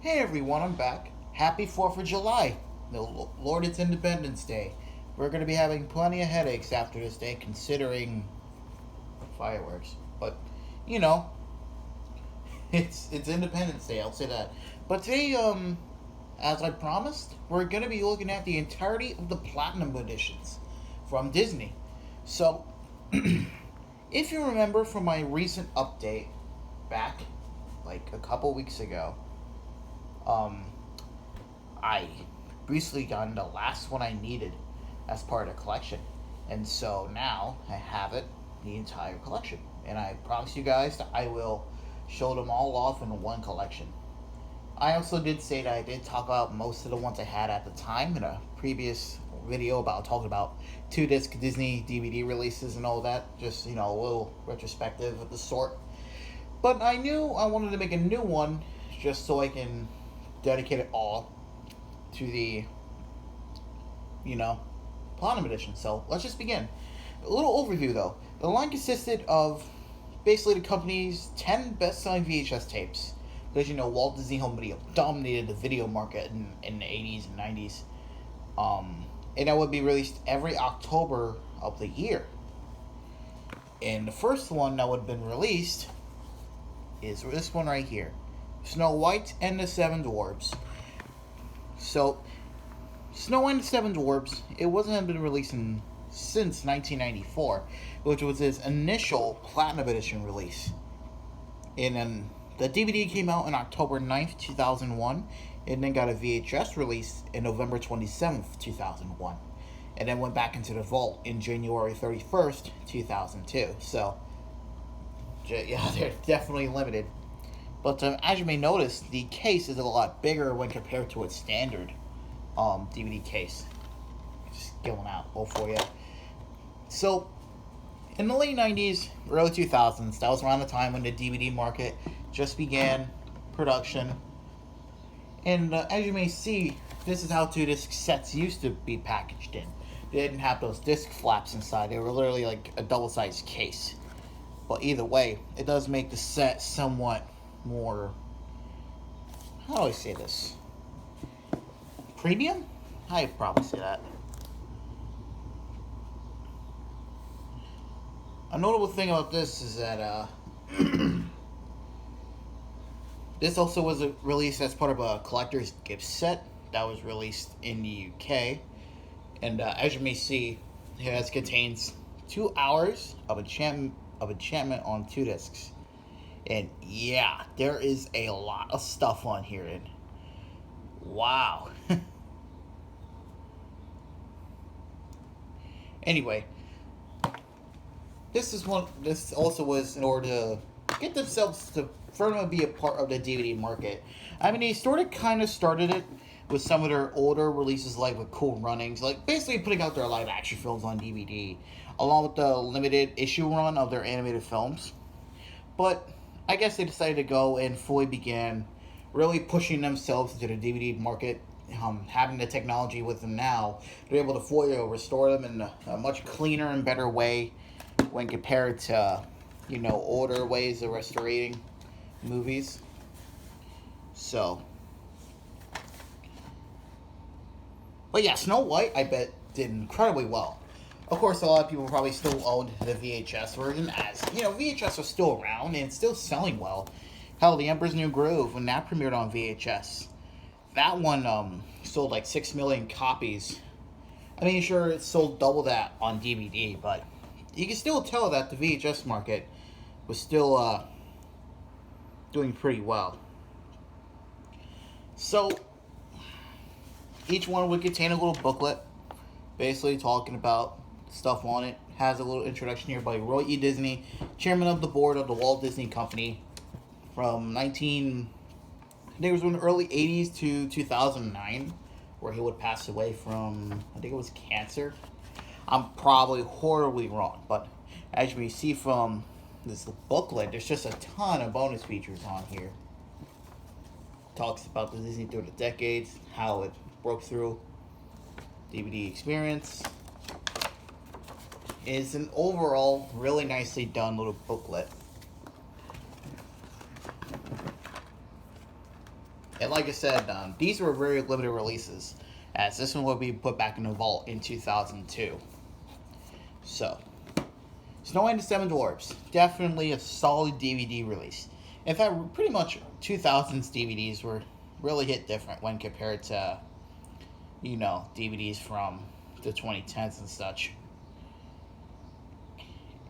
Hey everyone, I'm back. Happy 4th of July. Lord, it's Independence Day. We're going to be having plenty of headaches after this day considering fireworks. But, you know, it's Independence Day, I'll say that. But today, as I promised, we're going to be looking at the entirety of the Platinum Editions from Disney. So, if you remember from my recent update back like a couple weeks ago, um, I recently gotten the last one I needed as part of the collection. And so now I have it, the entire collection. And I promise you guys that I will show them all off in one collection. I also did say that I did talk about most of the ones I had at the time in a previous video about talking about 2 disc Disney DVD releases and all that. Just, a little retrospective of the sort. But I knew I wanted to make a new one just so I can dedicate it all to the, you know, Platinum Edition. So let's just begin. A little overview though. The line consisted of basically the company's 10 best-selling VHS tapes. Because Walt Disney Home Video dominated the video market in the 80s and 90s. And that would be released every October of the year. And the first one that would have been released is this one right here, Snow White and the Seven Dwarfs. So, Snow White and the Seven Dwarfs, it wasn't been released since 1994, which was its initial Platinum Edition release. And then the DVD came out on October 9th, 2001, and then got a VHS release in November 27th, 2001. And then went back into the vault in January 31st, 2002. So, yeah, they're definitely limited. But as you may notice, the case is a lot bigger when compared to its standard DVD case. Just going out all for you. So, in the late 90s, early 2000s, that was around the time when the DVD market just began production. And as you may see, this is how 2 disc sets used to be packaged in. They didn't have those disc flaps inside. They were literally like a double-sized case. But either way, it does make the set somewhat more, how do I say this? Premium? I'd probably say that. A notable thing about this is that this also was released as part of a collector's gift set that was released in the UK. And as you may see, it contains 2 hours of enchantment on 2 discs. And yeah, there is a lot of stuff on here. And wow. Anyway, this also was in order to get themselves to firmly be a part of the DVD market. I mean, they sort of kind of started it with some of their older releases, like with Cool Runnings, like basically putting out their live action films on DVD, along with the limited issue run of their animated films. But I guess they decided to go and fully began really pushing themselves into the DVD market. Having the technology with them now, they're able to fully restore them in a much cleaner and better way when compared to, older ways of restoring movies. So, but yeah, Snow White, I bet, did incredibly well. Of course, a lot of people probably still owned the VHS version, as, VHS are still around and it's still selling well. Hell, The Emperor's New Groove, when that premiered on VHS, that one sold like 6 million copies. I mean, sure, it sold double that on DVD, but you can still tell that the VHS market was still doing pretty well. So, each one would contain a little booklet, basically talking about stuff on it. Has a little introduction here by Roy E. Disney, chairman of the board of the Walt Disney Company from I think it was in the early 80s to 2009, where he would pass away from, I think it was cancer. I'm probably horribly wrong, but as you may see from this booklet, there's just a ton of bonus features on here. Talks about the Disney through the decades, how it broke through DVD experience. It's an overall really nicely done little booklet. And like I said, these were very limited releases, as this one will be put back in the vault in 2002. So, Snow White and the Seven Dwarfs, definitely a solid DVD release. In fact, pretty much 2000s DVDs were really hit different when compared to, DVDs from the 2010s and such.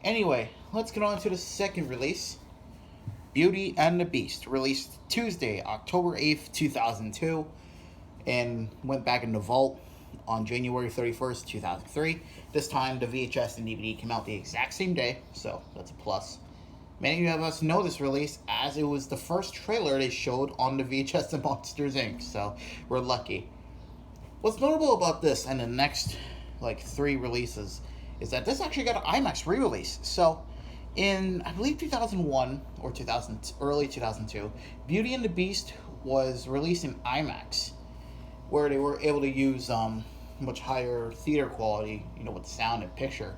Anyway, let's get on to the second release. Beauty and the Beast, released Tuesday, October 8th, 2002, and went back in the vault on January 31st, 2003. This time, the VHS and DVD came out the exact same day, so that's a plus. Many of us know this release as it was the first trailer they showed on the VHS and Monsters Inc., so we're lucky. What's notable about this and the next, 3 releases is that this actually got an IMAX re-release. So, in, I believe, 2001 or early 2002, Beauty and the Beast was released in IMAX, where they were able to use much higher theater quality, with sound and picture.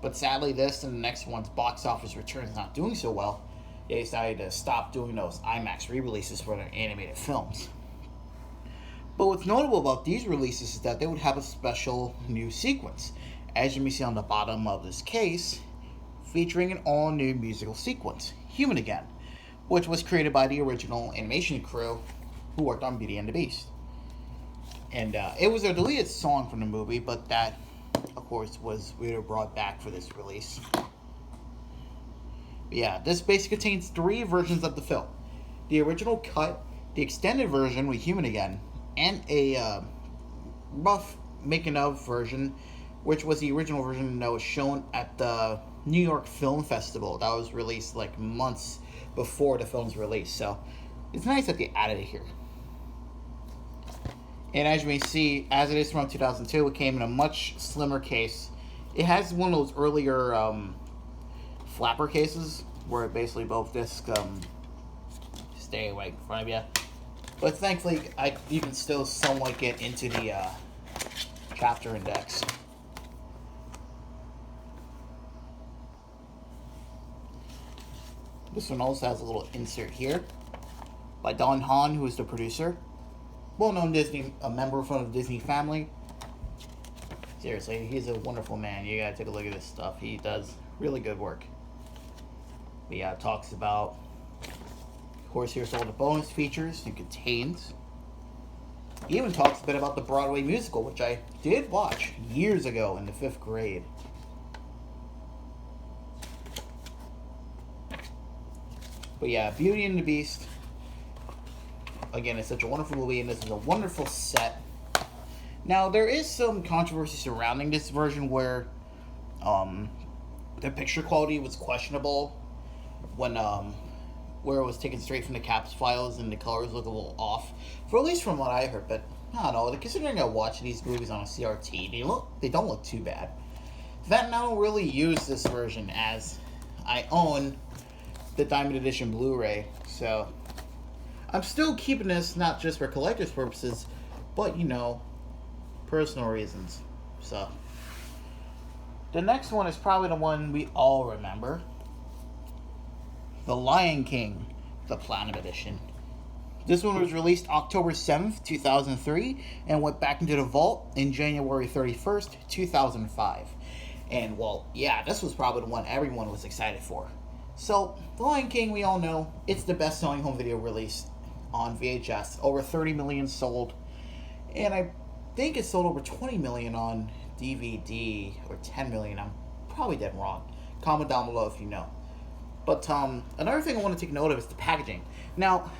But sadly, this and the next one's box office return is not doing so well. They decided to stop doing those IMAX re-releases for their animated films. But what's notable about these releases is that they would have a special new sequence, as you may see on the bottom of this case, featuring an all-new musical sequence, Human Again, which was created by the original animation crew who worked on Beauty and the Beast. And it was a deleted song from the movie, but that, of course, was later brought back for this release. But yeah, this basically contains 3 versions of the film. The original cut, the extended version with Human Again, and a rough making-of version, which was the original version that was shown at the New York Film Festival. That was released months before the film's release, so it's nice that they added it here. And as you may see, as it is from 2002, it came in a much slimmer case. It has one of those earlier flapper cases, where basically both discs stay away in front of you. But thankfully, you can still somewhat get into the chapter index. This one also has a little insert here by Don Hahn, who is the producer. Well-known a member from the Disney family. Seriously, he's a wonderful man. You gotta take a look at this stuff. He does really good work. But yeah, it talks about, of course, here's all the bonus features it contains. He even talks a bit about the Broadway musical, which I did watch years ago in the 5th grade. But yeah, Beauty and the Beast. Again, it's such a wonderful movie, and this is a wonderful set. Now, there is some controversy surrounding this version where the picture quality was questionable when where it was taken straight from the CAPS files and the colors look a little off, for at least from what I heard. But I don't know, considering I watch these movies on a CRT, they don't look too bad. That and I don't really use this version, as I own the Diamond Edition Blu-ray, so I'm still keeping this not just for collector's purposes, but personal reasons. So the next one is probably the one we all remember, The Lion King, the Platinum Edition. This one was released October 7th, 2003, and went back into the vault in January 31st, 2005. And well, yeah, this was probably the one everyone was excited for. So, The Lion King, we all know, it's the best-selling home video release on VHS. Over 30 million sold. And I think it sold over 20 million on DVD, or 10 million. I'm probably dead wrong. Comment down below if you know. But another thing I want to take note of is the packaging. Now,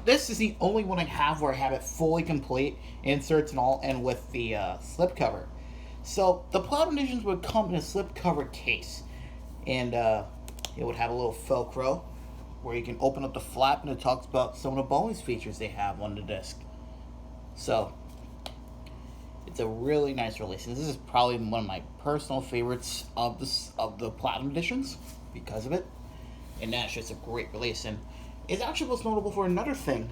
this is the only one I have where I have it fully complete, inserts and all, and with the slipcover. So, the Platinum Editions would come in a slipcover case. And it would have a little Velcro where you can open up the flap, and it talks about some of the bonus features they have on the disc. So, it's a really nice release. And this is probably one of my personal favorites of the Platinum Editions because of it. And that's just a great release. And it's actually what's notable for another thing.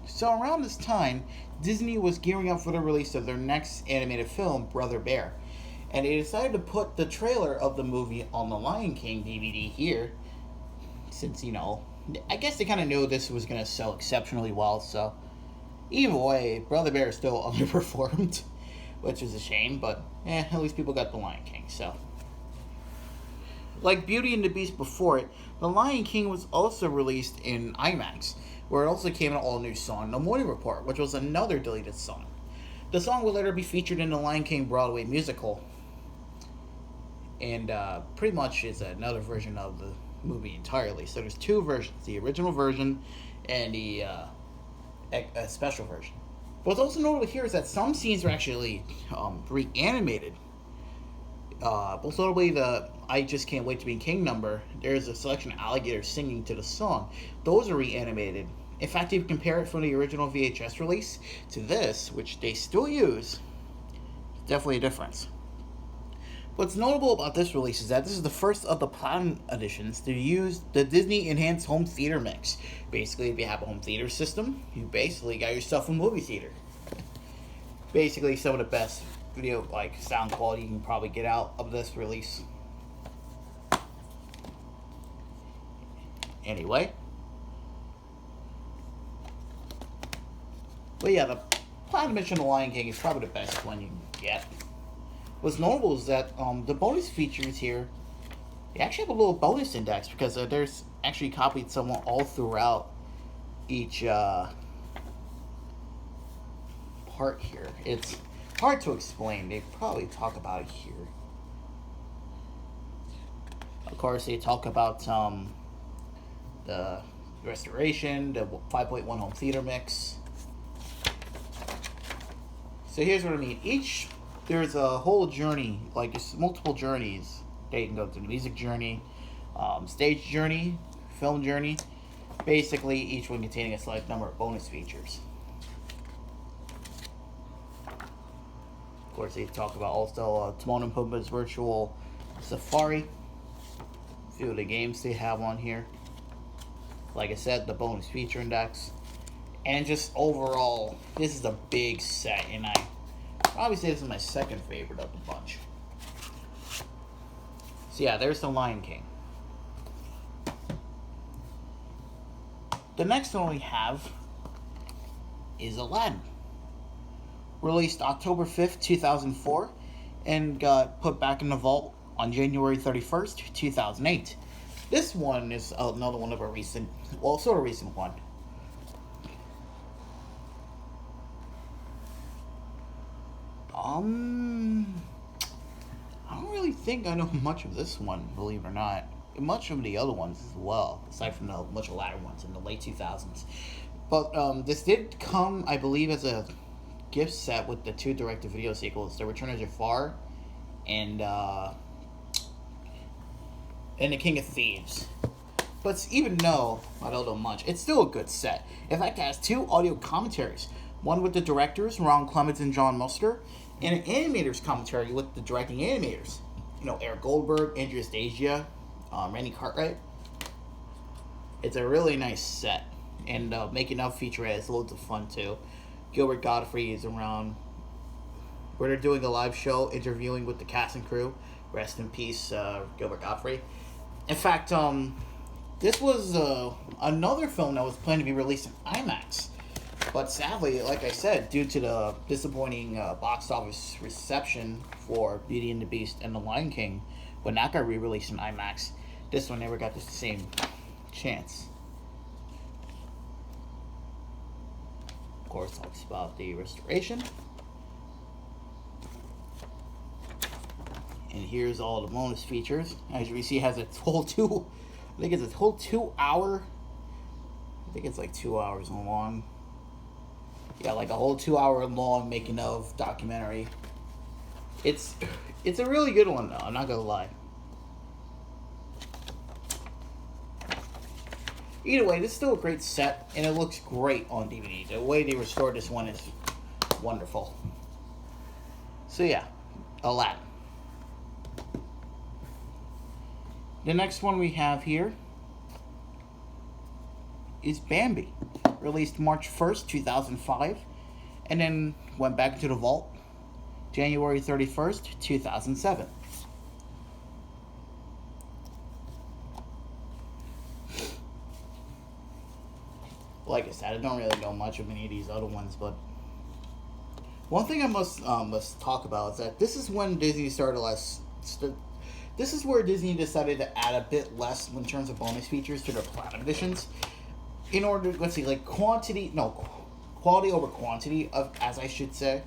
So around this time, Disney was gearing up for the release of their next animated film, Brother Bear. And they decided to put the trailer of the movie on the Lion King DVD here, since, I guess they kind of knew this was going to sell exceptionally well, so either way, Brother Bear still underperformed, which is a shame, but at least people got The Lion King, so. Like Beauty and the Beast before it, The Lion King was also released in IMAX, where it also came an all-new song, The Morning Report, which was another deleted song. The song will later be featured in the Lion King Broadway musical, and pretty much is another version of the movie entirely. So there's two versions, the original version and the special version. What's also notable here is that some scenes are actually reanimated. Most notably the I Just Can't Wait to Be King number, there's a selection of alligators singing to the song. Those are reanimated. In fact, if you compare it from the original VHS release to this, which they still use, definitely a difference. What's notable about this release is that this is the first of the Platinum editions to use the Disney Enhanced Home Theater Mix. Basically, if you have a home theater system, you basically got yourself a movie theater. Basically, some of the best video, like sound quality you can probably get out of this release. Anyway. But yeah, the Platinum Edition of The Lion King is probably the best one you can get. What's notable is that the bonus features here, they actually have a little bonus index because there's actually copied somewhat all throughout each part here. It's hard to explain. They probably talk about it here. Of course, they talk about the restoration, the 5.1 home theater mix. So here's what I mean. There's a whole journey, like there's multiple journeys. They can go through the music journey, stage journey, film journey. Basically, each one containing a select number of bonus features. Of course, they talk about also Timon and Pumbaa's virtual safari. A few of the games they have on here. Like I said, the bonus feature index. And just overall, this is a big set, and I probably say this is my second favorite of the bunch. So yeah, there's The Lion King. The next one we have is Aladdin. Released October 5th, 2004, and got put back in the vault on January 31st, 2008. This one is another one of a recent, well, sort of recent one. I don't really think I know much of this one, believe it or not. Much of the other ones as well, aside from the much latter ones in the late 2000s. But this did come, I believe, as a gift set with the two direct-to-video sequels, The Return of Jafar and The King of Thieves. But even though I don't know much, it's still a good set. In fact, it has two audio commentaries. One with the directors, Ron Clements and John Musker, and an animator's commentary with the directing animators. You know, Eric Goldberg, Andrew Stasia, Randy Cartwright. It's a really nice set. And Making Of featurette is loads of fun too. Gilbert Gottfried is around where they're doing a live show interviewing with the cast and crew. Rest in peace, Gilbert Gottfried. In fact, this was another film that was planned to be released in IMAX. But sadly, like I said, due to the disappointing box office reception for Beauty and the Beast and The Lion King, when that got re-released in IMAX, this one never got the same chance. Of course, talks about the restoration. And here's all the bonus features. As you can see, it has a whole I think it's a whole 2 hour. I think it's like 2 hours long. Yeah, like a whole 2 hour long making of documentary. It's a really good one though, I'm not gonna lie. Either way, this is still a great set, and it looks great on DVD. The way they restored this one is wonderful. So yeah, Aladdin. The next one we have here is Bambi. Released March 1st, 2005, and then went back into the vault January 31st, 2007. like I said, I don't really know much of any of these other ones, but one thing I must talk about is that this is when Disney started less. This is where Disney decided to add a bit less in terms of bonus features to their platinum editions, in order, let's see, like quality over quantity, of, as I should say.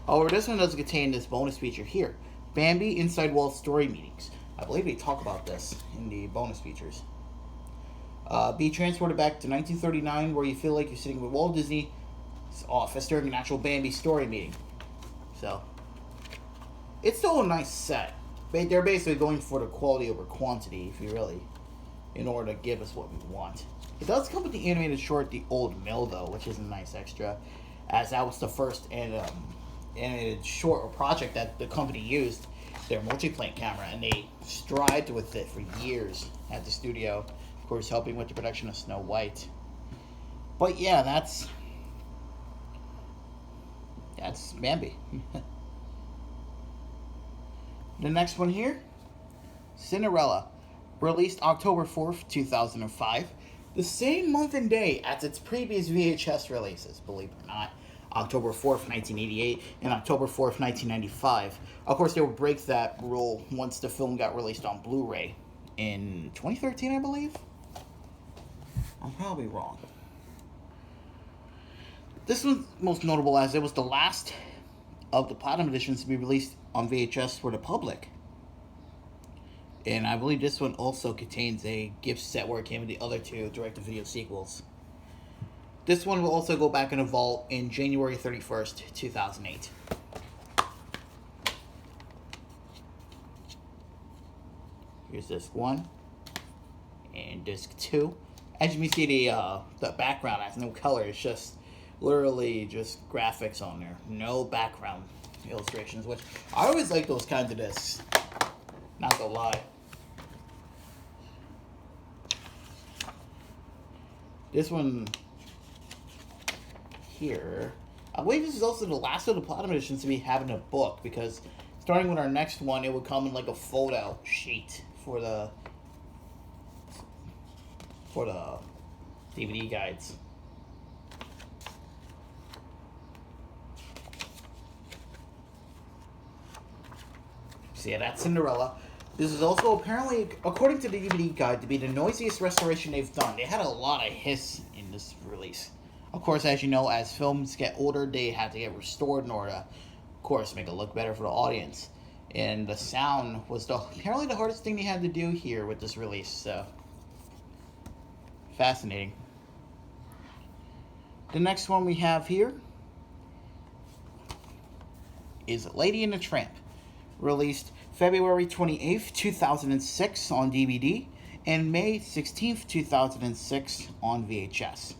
However, this one does contain this bonus feature here, Bambi Inside Walt Story Meetings. I believe they talk about this in the bonus features. Be transported back to 1939, where you feel like you're sitting with Walt Disney's office during an actual Bambi story meeting. So, it's still a nice set. They're basically going for the quality over quantity, if you really, in order to give us what we want. It does come with the animated short, The Old Mill, though, which is a nice extra, as that was the first animated short or project that the company used, their multiplane camera, and they strived with it for years at the studio, of course, helping with the production of Snow White. But yeah, that's Bambi. The next one here, Cinderella, released October 4th, 2005, the same month and day as its previous VHS releases, believe it or not, October 4th, 1988, and October 4th, 1995. Of course, they would break that rule once the film got released on Blu-ray in 2013, I believe? I'm probably wrong. This was most notable as it was the last of the Platinum editions to be released on VHS for the public. And I believe this one also contains a gift set where it came with the other two direct-to-video sequels. This one will also go back in a vault in January 31st, 2008. Here's disc 1 and disc 2. As you can see, the background has no color. It's just literally just graphics on there. No background illustrations, which I always like those kinds of discs. Not gonna lie. This one here, I believe this is also the last of the Platinum editions to be having a book, because starting with our next one, it would come in like a photo sheet for the DVD guides. So yeah, that's Cinderella. This is also apparently, according to the DVD guide, to be the noisiest restoration they've done. They had a lot of hiss in this release. Of course, as you know, as films get older, they have to get restored in order to, of course, make it look better for the audience. And the sound was apparently the hardest thing they had to do here with this release. So, fascinating. The next one we have here is Lady and the Tramp, released February 28th, 2006 on DVD, and May 16th, 2006 on VHS.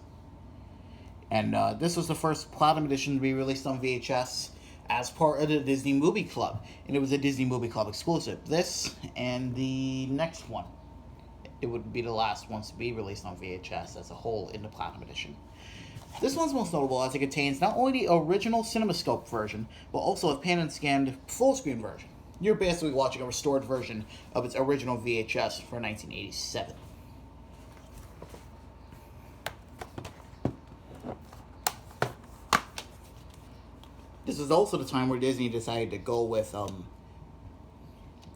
And this was the first Platinum edition to be released on VHS as part of the Disney Movie Club. And it was a Disney Movie Club exclusive. This and the next one, it would be the last ones to be released on VHS as a whole in the Platinum edition. This one's most notable as it contains not only the original CinemaScope version, but also a pan and scanned full screen version. You're basically watching a restored version of its original VHS for 1987. This is also the time where Disney decided to go with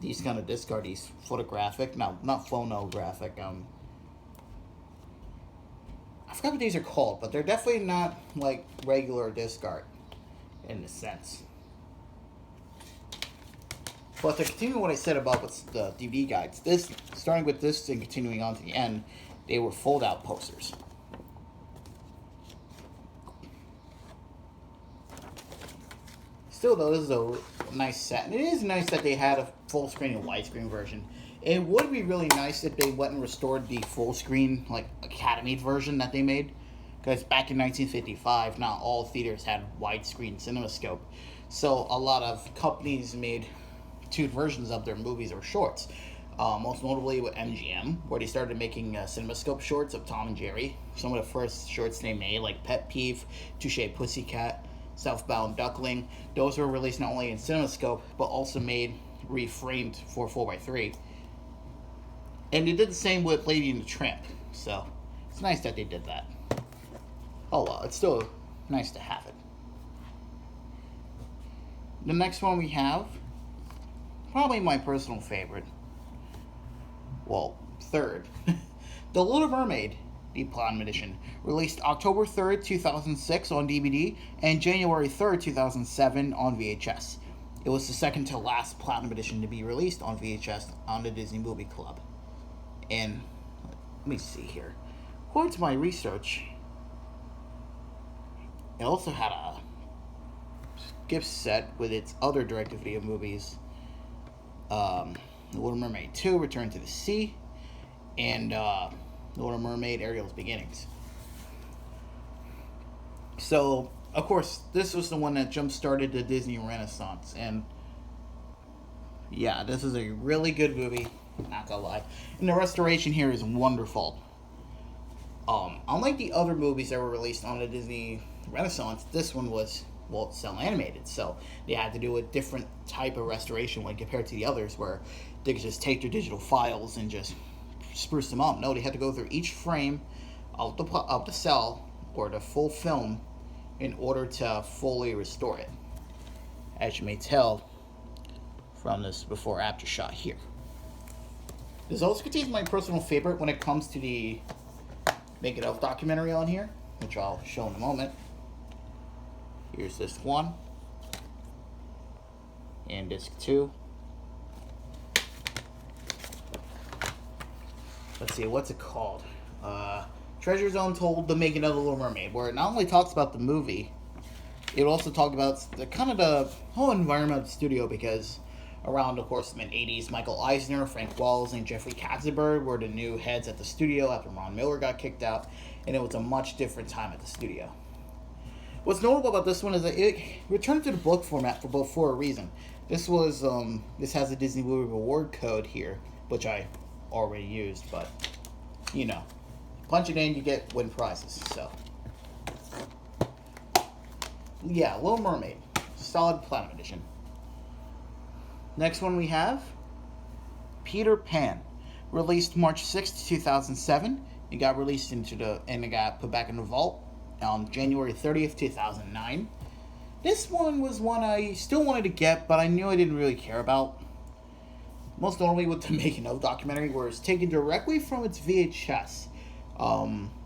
these kind of disc art, these photographic, no, not phonographic, I forgot what these are called, but they're definitely not like regular disc art in a sense. But to continue what I said about the DVD guides, this, starting with this and continuing on to the end, they were fold-out posters. Still, though, this is a nice set. And it is nice that they had a full-screen and widescreen version. It would be really nice if they went and restored the full-screen, like, Academy version that they made. Because back in 1955, not all theaters had widescreen CinemaScope. So a lot of companies made two versions of their movies or shorts. Most notably with MGM, where they started making CinemaScope shorts of Tom and Jerry. Some of the first shorts they made, like Pet Peeve, Touche Pussycat, Southbound Duckling, those were released not only in CinemaScope, but also made reframed for 4x3. And they did the same with Lady and the Tramp, so it's nice that they did that. Oh well, it's still nice to have it. The next one we have, probably my personal favorite. Well, third. The Little Mermaid, the Platinum Edition, released October 3rd, 2006 on DVD and January 3rd, 2007 on VHS. It was the second to last Platinum Edition to be released on VHS on the Disney Movie Club. And let me see here. According to my research, it also had a gift set with its other direct-to-video movies, The Little Mermaid 2, Return to the Sea, and The Little Mermaid, Ariel's Beginnings. So, of course, this was the one that jump-started the Disney Renaissance, and yeah, this is a really good movie, not gonna lie. And the restoration here is wonderful. Unlike the other movies that were released on the Disney Renaissance, this one was, well, cel animated, so they had to do a different type of restoration when compared to the others, where they could just take their digital files and just spruce them up. No, they had to go through each frame of the cell or the full film in order to fully restore it, as you may tell from this before after shot here. This also contains my personal favorite when it comes to the Make It Up documentary on here, which I'll show in a moment. Here's disc 1 and disc 2. Let's see, what's it called? Treasures Untold: The Making of the Little Mermaid, where it not only talks about the movie, it also talks about the kind of the whole environment of the studio, because around, of course, the mid-'80s, Michael Eisner, Frank Wells, and Jeffrey Katzenberg were the new heads at the studio after Ron Miller got kicked out, and it was a much different time at the studio. What's notable about this one is that it returned to the book format for a reason. This has a Disney Movie reward code here, which I already used, but you know, punch it in, you win prizes. So yeah, Little Mermaid, solid Platinum Edition. Next one we have Peter Pan, released March 6th, 2007. It got released and it got put back in the vault on January 30th, 2009. This one was one I still wanted to get, but I knew I didn't really care about. Most notably with the Making of documentary, where it's taken directly from its VHS.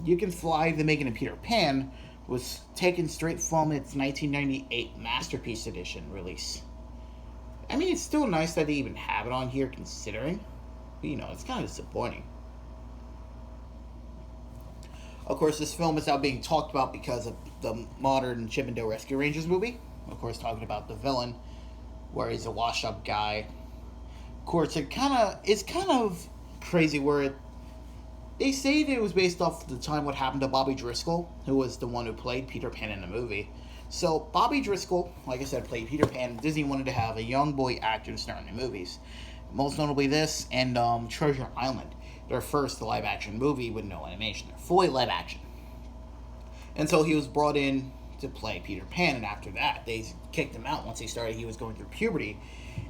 You Can Fly, The Making of Peter Pan was taken straight from its 1998 Masterpiece Edition release. I mean, it's still nice that they even have it on here, considering. But, you know, it's kind of disappointing. Of course, this film is now being talked about because of the modern Chip and Dale Rescue Rangers movie. Of course, talking about the villain, where he's a washed-up guy. Of course, it's kind of crazy where they say that it was based off the time what happened to Bobby Driscoll, who was the one who played Peter Pan in the movie. So, Bobby Driscoll, like I said, played Peter Pan. Disney wanted to have a young boy actor to star in the movies. Most notably this and Treasure Island, their first live-action movie with no animation. They're fully live-action. And so he was brought in to play Peter Pan, and after that, they kicked him out once he was going through puberty.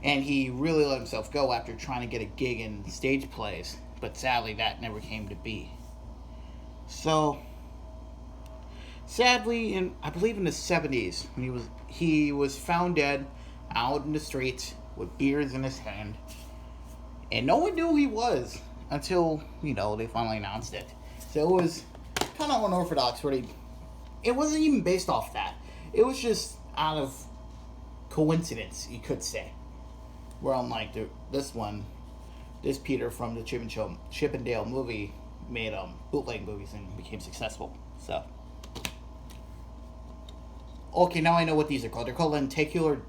And he really let himself go after trying to get a gig in stage plays. But sadly, that never came to be. So, sadly, I believe in the 70s, when he was found dead out in the streets with beers in his hand. And no one knew who he was until, they finally announced it. So it was kind of unorthodox, where it wasn't even based off that. It was just out of coincidence, you could say. Where unlike this Peter from the Chip and Dale movie made bootleg movies and became successful. So, okay, now I know what these are called. They're called lenticular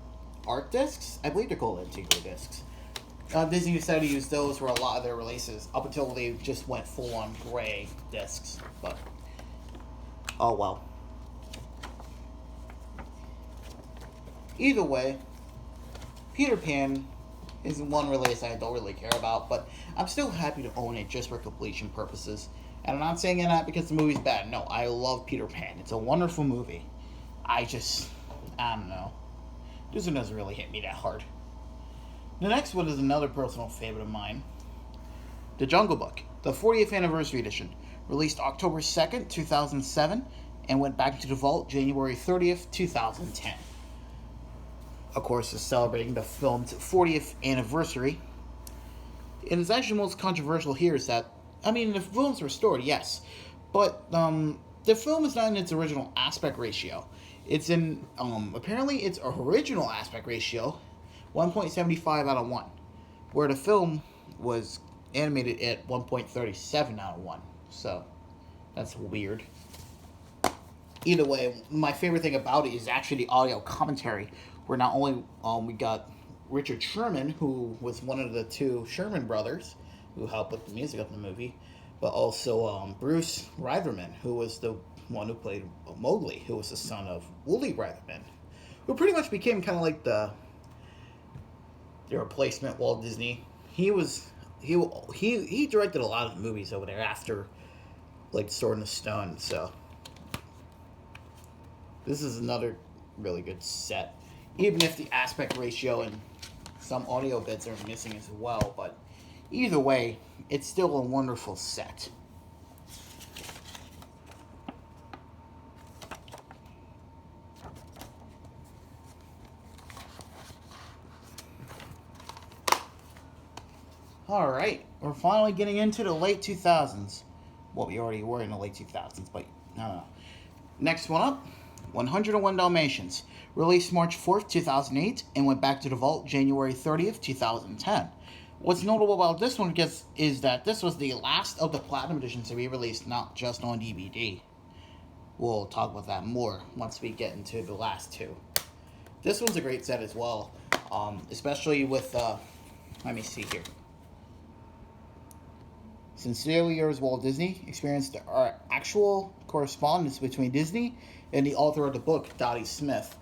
art discs. I believe they're called lenticular discs. Disney decided to use those for a lot of their releases up until they just went full-on gray discs. But oh well. Either way, Peter Pan is one release I don't really care about, but I'm still happy to own it just for completion purposes. And I'm not saying that because the movie's bad. No, I love Peter Pan. It's a wonderful movie. I don't know. This one doesn't really hit me that hard. The next one is another personal favorite of mine. The Jungle Book, the 40th Anniversary Edition, released October 2nd, 2007. and went back into the vault January 30th, 2010. Of course, is celebrating the film's 40th anniversary. And it's actually most controversial here is that, I mean, the film's restored, yes, but the film is not in its original aspect ratio. It's in, apparently, its original aspect ratio, 1.75 out of 1, where the film was animated at 1.37 out of 1. So, that's weird. Either way, my favorite thing about it is actually the audio commentary, where not only we got Richard Sherman, who was one of the two Sherman brothers who helped with the music of the movie, but also Bruce Reitherman, who was the one who played Mowgli, who was the son of Woolly Reitherman, who pretty much became kind of like the replacement Walt Disney. He directed a lot of movies over there after like Sword in the Stone, so this is another really good set. Even if the aspect ratio and some audio bits are missing as well, but either way, it's still a wonderful set. Alright, we're finally getting into the late 2000s. Well, we already were in the late 2000s, but no. Next one up, 101 Dalmatians. Released March 4th, 2008, and went back to the vault January 30th, 2010. What's notable about this one is that this was the last of the Platinum Editions to be released, not just on DVD. We'll talk about that more once we get into the last two. This one's a great set as well, especially with, let me see here. Sincerely Yours, Walt Disney experienced our actual correspondence between Disney and the author of the book, Dottie Smith.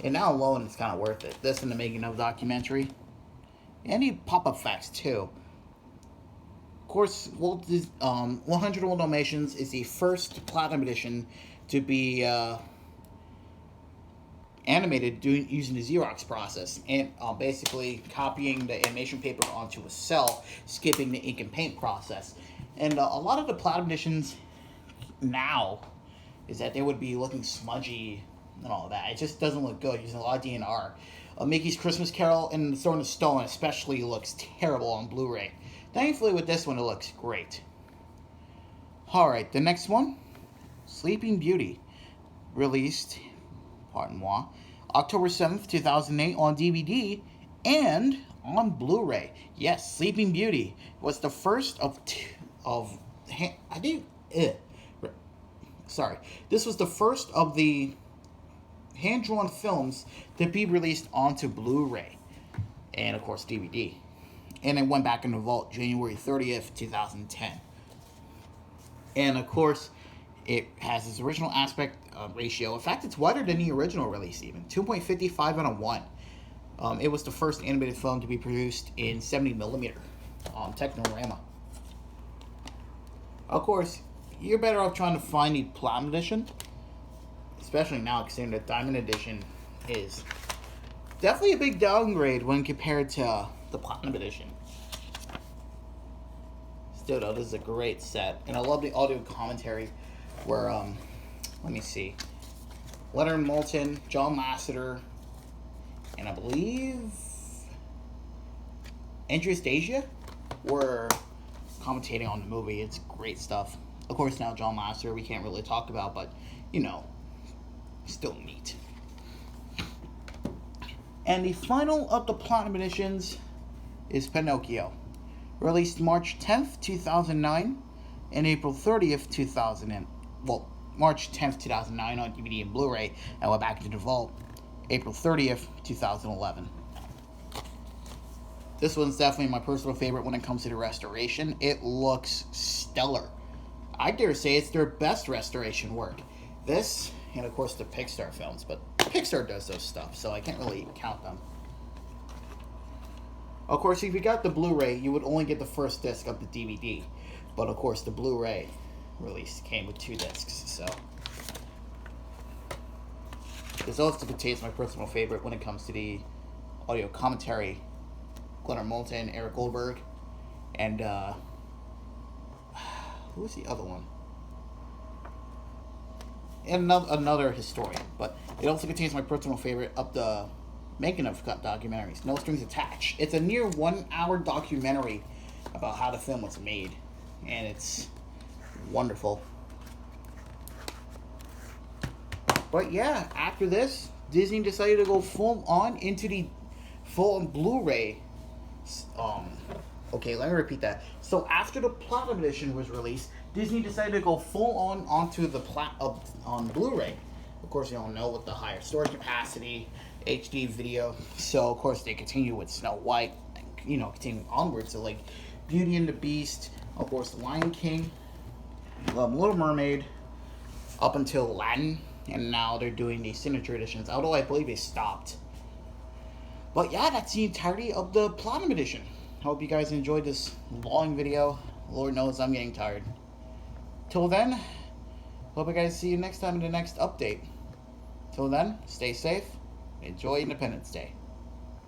And now alone, it's kind of worth it. This and the making of documentary. And the pop-up facts, too. Of course, 101 Dalmatians is the first Platinum Edition to be animated using the Xerox process. And basically copying the animation paper onto a cell, skipping the ink and paint process. And a lot of the Platinum Editions now is that they would be looking smudgy and all that. It just doesn't look good using a lot of DNR. Mickey's Christmas Carol and Sword in the Stone especially looks terrible on Blu-ray. Thankfully with this one it looks great. Alright, the next one, Sleeping Beauty. Released, pardon moi, October 7th, 2008 on DVD and on Blu-ray. Yes, Sleeping Beauty was the first this was the first of the hand-drawn films to be released onto Blu-ray and of course DVD, and it went back in the vault January 30th, 2010. And of course it has its original aspect ratio. In fact, it's wider than the original release, even 2.55 on a 1. It was the first animated film to be produced in 70mm Technorama. Of course, you're better off trying to find the Platinum Edition, especially now considering the Diamond Edition is definitely a big downgrade when compared to the Platinum Edition. Still though, this is a great set, and I love the audio commentary where, let me see, Leonard Maltin, John Lasseter, and I believe Andrew were commentating on the movie. It's great stuff. Of course, now John Lasseter we can't really talk about, but, you know, still neat. And the final of the Platinum Editions is Pinocchio. Released March 10th, 2009, and April 30th, 2000. March 10th, 2009 on DVD and Blu-ray, and went back into the vault April 30th, 2011. This one's definitely my personal favorite when it comes to the restoration. It looks stellar. I dare say it's their best restoration work. This, and of course the Pixar films, but Pixar does those stuff, so I can't really count them. Of course, if you got the Blu-ray, you would only get the first disc of the DVD. But of course, the Blu-ray release came with 2 discs, so this also contains my personal favorite when it comes to the audio commentary. Leonard Maltin, Eric Goldberg, and who was the other one? and another historian. But it also contains my personal favorite of the making of documentaries, No Strings Attached. It's a near 1 hour documentary about how the film was made, and it's wonderful. But yeah, after this, Disney decided to go full on into the full on Blu-ray. Okay, let me repeat that. So after the Platinum Edition was released, Disney decided to go full on onto the on Blu-ray. Of course, you don't know with the higher storage capacity, HD video. So of course they continue with Snow White, continue onwards. So like Beauty and the Beast, of course, Lion King, Little Mermaid, up until Aladdin, and now they're doing the signature editions. Although I believe they stopped. But yeah, that's the entirety of the Platinum Edition. Hope you guys enjoyed this long video. Lord knows I'm getting tired. Till then, hope you guys see you next time in the next update. Till then, stay safe. Enjoy Independence Day.